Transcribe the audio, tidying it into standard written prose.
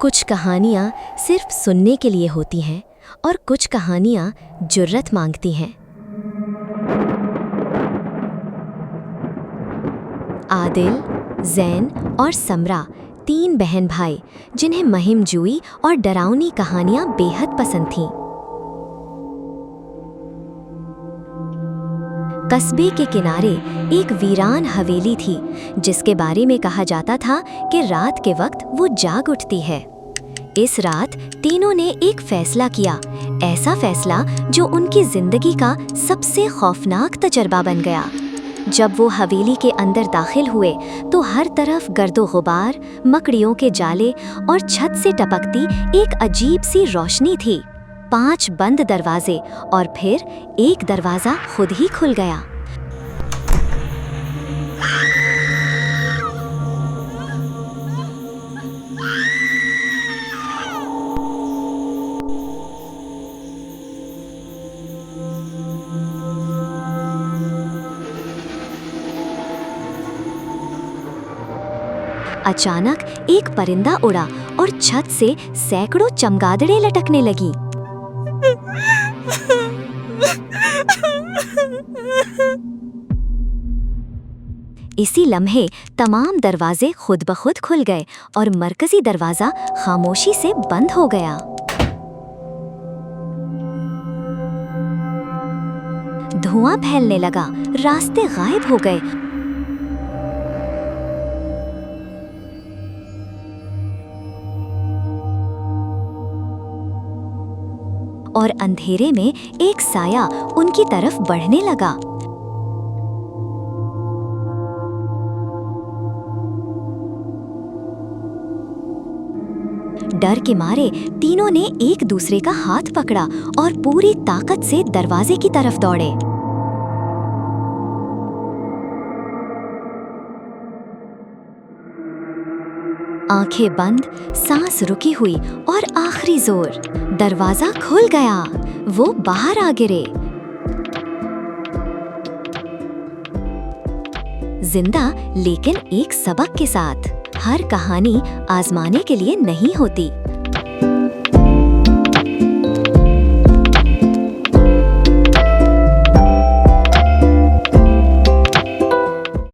कुछ कहानियाँ सिर्फ सुनने के लिए होती हैं और कुछ कहानियाँ जुर्रत मांगती हैं। आदिल, ज़ैन और समरा 3 बहन भाई जिन्हें मुहिम जुई और डरावनी कहानियाँ बेहद पसंद थीं। कस्बे के किनारे एक वीरान हवेली थी जिसके बारे में कहा जाता था कि रात के वक्त वो जाग उठती है। इस रात तीनों ने एक फैसला किया, ऐसा फैसला जो उनकी जिंदगी का सबसे खौफनाक तजर्बा बन गया। जब वो हवेली के अंदर दाखिल हुए तो हर तरफ गर्दो गुबार, मकड़ियों के जाले और छत से टपकती एक अजीब सी रोशनी थी। 5 बंद दरवाजे और फिर एक दरवाजा खुद ही खुल गया। अचानक एक परिंदा उड़ा और छत से सैकड़ों चमगादड़ें लटकने लगी। इसी लम्हे तमाम दरवाजे खुद ब खुद खुल गए और मरकजी दरवाजा खामोशी से बंद हो गया। धुआं फैलने लगा, रास्ते गायब हो गए और अंधेरे में एक साया उनकी तरफ बढ़ने लगा। डर के मारे तीनों ने एक दूसरे का हाथ पकड़ा और पूरी ताकत से दरवाजे की तरफ दौड़े। आंखें बंद, सांस रुकी हुई और आखिरी जोर, दरवाजा खुल गया। वो बाहर आ गिरे, जिंदा लेकिन एक सबक के साथ। हर कहानी आजमाने के लिए नहीं होती।